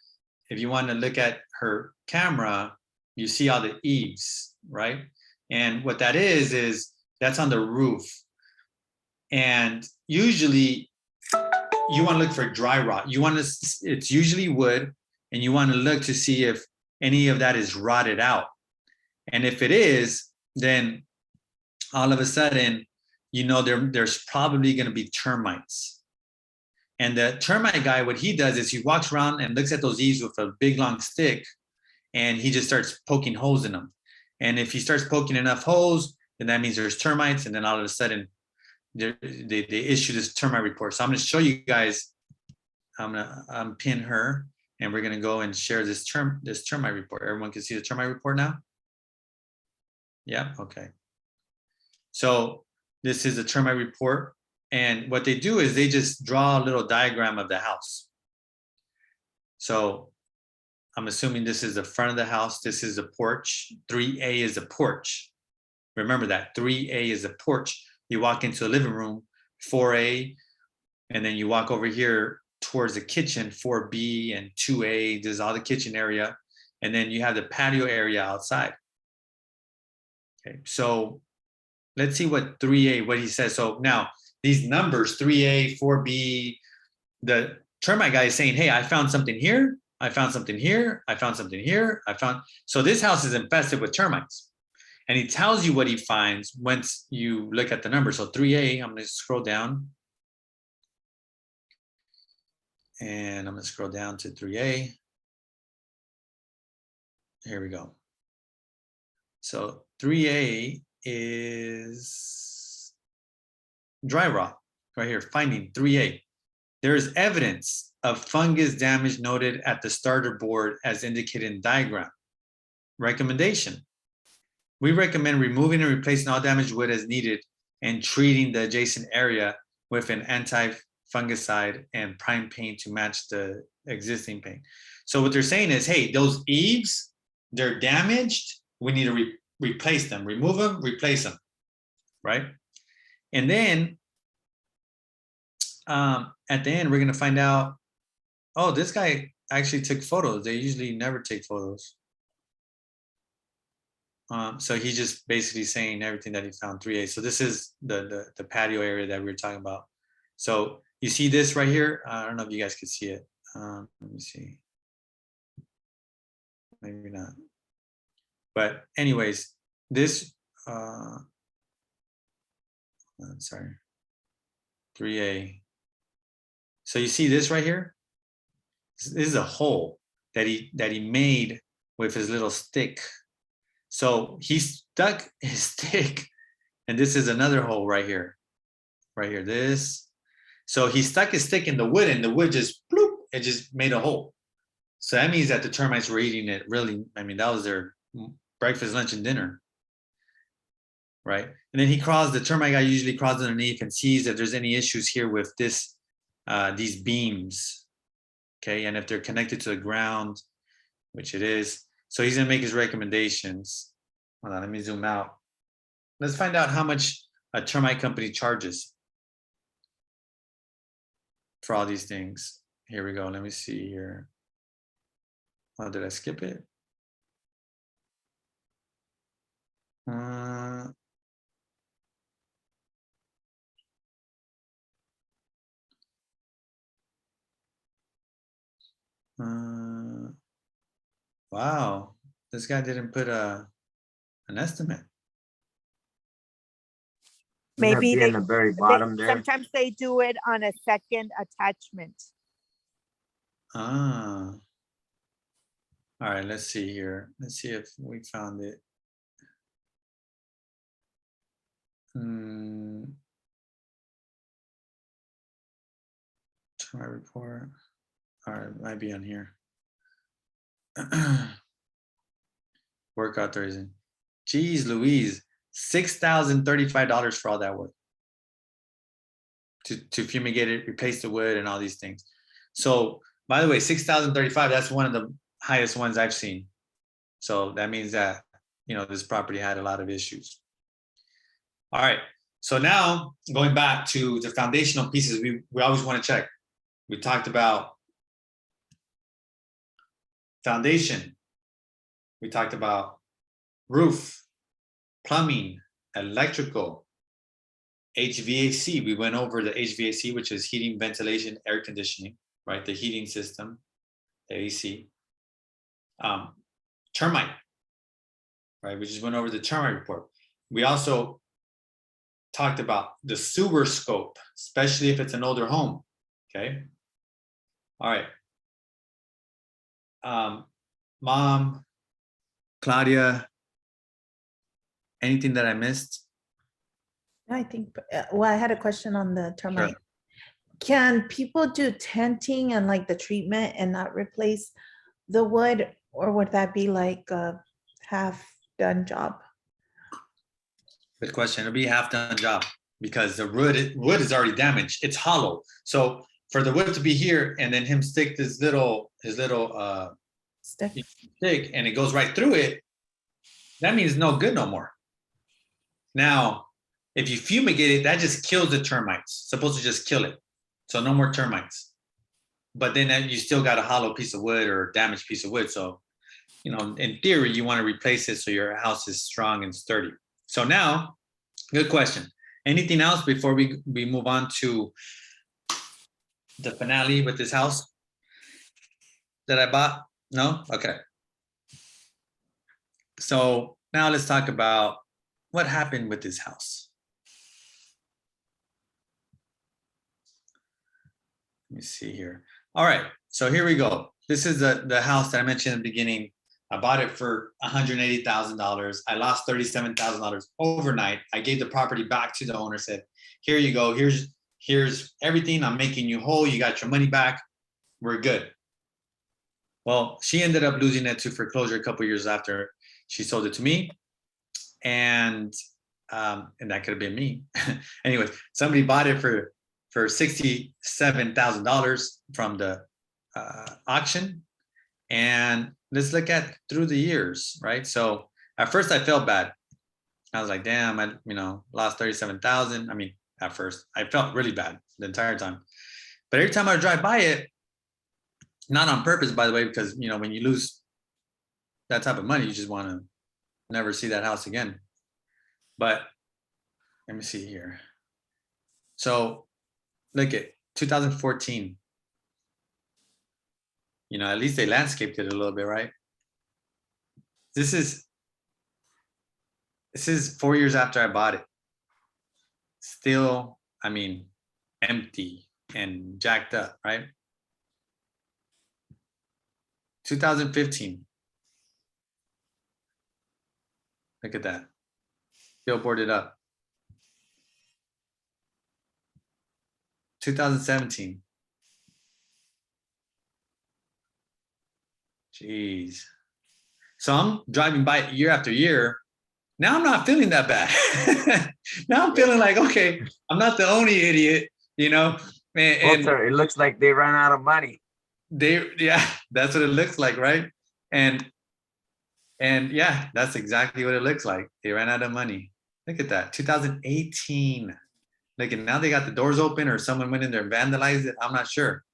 if you want to look at her camera, you see all the eaves, right? And what that is that's on the roof. And usually you want to look for dry rot. You want to, it's usually wood, and you want to look to see if any of that is rotted out. And if it is, then all of a sudden, you know, there's probably going to be termites. And the termite guy, what he does is he walks around and looks at those eaves with a big long stick, and he just starts poking holes in them. And if he starts poking enough holes, then that means there's termites, and then all of a sudden they issue this termite report. So I'm going to show you guys. I'm gonna pin her, and we're gonna go and share this termite report. Everyone can see the termite report now. Yeah. Okay. So this is a termite report, and what they do is they just draw a little diagram of the house. So I'm assuming this is the front of the house. This is a porch. 3A is a porch. Remember that 3A is a porch. You walk into a living room, 4A, and then you walk over here towards the kitchen, 4B and 2A. This is all the kitchen area. And then you have the patio area outside. Okay, so let's see what 3A, what he says. So now these numbers, 3A, 4B, the termite guy is saying, hey, I found something here. I found something here. I found something here. So this house is infested with termites. And he tells you what he finds once you look at the numbers. So 3A, I'm going to scroll down. And I'm going to scroll down to 3A. Here we go. So 3A is dry rot right here, finding 3A. There is evidence of fungus damage noted at the starter board as indicated in diagram. Recommendation. We recommend removing and replacing all damaged wood as needed and treating the adjacent area with an anti-fungicide and prime paint to match the existing paint. So what they're saying is, hey, those eaves, they're damaged. We need to replace them, remove them, replace them, right? And then at the end, we're going to find out, oh, this guy actually took photos. They usually never take photos. So he's just basically saying everything that he found 3A. So this is the patio area that we were talking about. So you see this right here. I don't know if you guys can see it. Let me see. Maybe not. But anyways, this, sorry, 3A. So you see this right here? This is a hole that he made with his little stick. So he stuck his stick, and this is another hole right here. Right here, this. So he stuck his stick in the wood, and the wood just, bloop, it just made a hole. So that means that the termites were eating it really, I mean, that was their breakfast, lunch, and dinner. Right? And then he crawls, the termite guy usually crawls underneath and sees if there's any issues here with this, these beams. Okay, and if they're connected to the ground, which it is. So he's gonna make his recommendations. Hold on, let me zoom out. Let's find out how much a termite company charges for all these things. Here we go, let me see here. Oh, did I skip it? Wow, this guy didn't put an estimate. Maybe In the very bottom there. sometimes they do it on a second attachment. Ah. All right, let's see here. Let's see if we found it. Termite report. All right, might be on here. Work authorization. Geez Louise, $6,035 for all that work. To fumigate it, replace the wood, and all these things. So, by the way, $6,035, that's one of the highest ones I've seen. So that means that, you know, this property had a lot of issues. All right, so now going back to the foundational pieces, we always want to check. We talked about foundation. We talked about roof, plumbing, electrical, HVAC. We went over the HVAC, which is heating, ventilation, air conditioning, right? The heating system, the AC. Termite, right? We just went over the termite report. We also talked about the sewer scope, especially if it's an older home. Okay. All right. Mom, Claudia, anything that I missed? I think, well, I had a question on the Sure. termite. Can people do tenting and like the treatment and not replace the wood, or would that be like a half-done job? Good question. It'll be a half-done job because the wood is already damaged. It's hollow. So for the wood to be here and then him stick his little Stick? stick and it goes right through it, that means no good no more. Now, if you fumigate it, that just kills the termites. It's supposed to just kill it. So no more termites. But then you still got a hollow piece of wood or a damaged piece of wood. So, you know, in theory, you want to replace it so your house is strong and sturdy. So now, good question. Anything else before we move on to the finale with this house that I bought? No? Okay. So now let's talk about what happened with this house. Let me see here. All right, so here we go. This is the house that I mentioned in the beginning. I bought it for $180,000. I lost $37,000 overnight. I gave the property back to the owner, said, here you go. Here's everything. I'm making you whole. You got your money back. We're good. Well, she ended up losing it to foreclosure a couple years after she sold it to me. And that could have been me. Anyways, somebody bought it for $67,000 from the auction. And let's look at through the years, right? So at first I felt bad. I was like, damn, I lost 37,000. I mean, at first I felt really bad the entire time. But every time I drive by it, not on purpose, by the way, because when you lose that type of money, you just want to never see that house again. But let me see here. So look at 2014. At least they landscaped it a little bit, right? This is 4 years after I bought it. Still, empty and jacked up, right? 2015. Look at that. Still boarded up. 2017. Jeez. So I'm driving by it year after year. Now I'm not feeling that bad. Now I'm feeling like, okay, I'm not the only idiot, And It looks like they ran out of money. Yeah, that's what it looks like, right? And yeah, that's exactly what it looks like. They ran out of money. Look at that, 2018. Look, and now they got the doors open, or someone went in there and vandalized it. I'm not sure.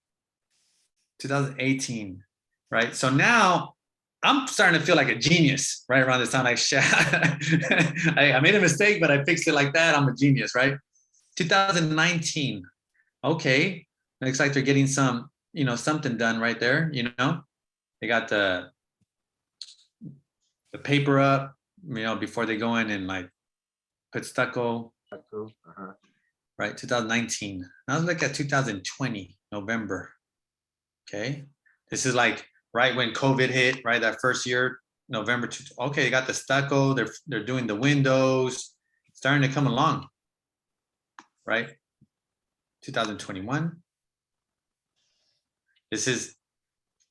2018, right? So now I'm starting to feel like a genius right around this time. Like, I made a mistake, but I fixed it like that. I'm a genius, right? 2019. Okay, looks like they're getting some, something done right there. They got the paper up, before they go in and like put stucco. Uh-huh. Right, 2019. Now let's look at 2020, November. Okay, this is like right when COVID hit, right? That first year, November. Okay, they got the stucco. They're doing the windows, starting to come along. Right, 2021. This is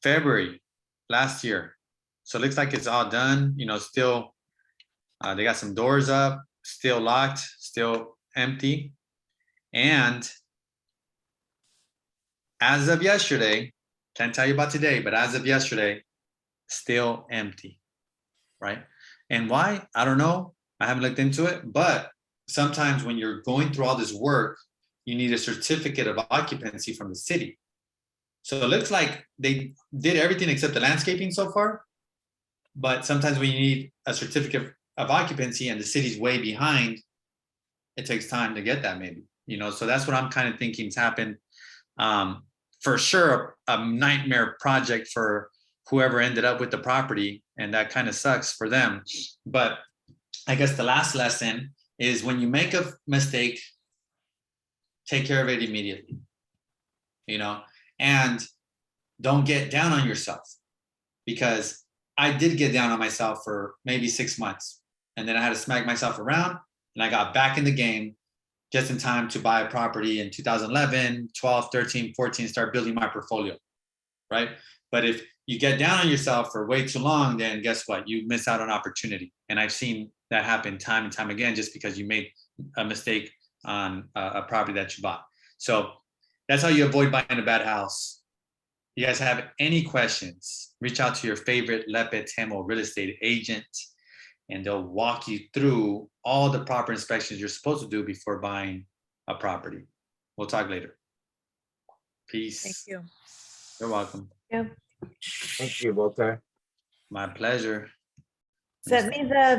February last year. So it looks like it's all done. Still, they got some doors up, still locked, still empty. And as of yesterday, can't tell you about today, but as of yesterday, still empty, right? And why? I don't know. I haven't looked into it, but sometimes when you're going through all this work, you need a certificate of occupancy from the city. So it looks like they did everything except the landscaping so far. But sometimes when you need a certificate of occupancy and the city's way behind, it takes time to get that maybe. So that's what I'm kind of thinking's happened. For sure, a nightmare project for whoever ended up with the property, and that kind of sucks for them. But I guess the last lesson is when you make a mistake, take care of it immediately. and don't get down on yourself, because I did get down on myself for maybe 6 months, and then I had to smack myself around, and I got back in the game just in time to buy a property in 2011, 12, 13, 14, start building my portfolio, right? But if you get down on yourself for way too long, then guess what? You miss out on opportunity. And I've seen that happen time and time again, just because you made a mistake on a property that you bought. So that's how you avoid buying a bad house. You guys have any questions, reach out to your favorite Lepe Tendwell real estate agent, and they'll walk you through all the proper inspections you're supposed to do before buying a property. We'll talk later. Peace. Thank you. You're welcome. Yeah. Thank you, Walter. My pleasure. Send me the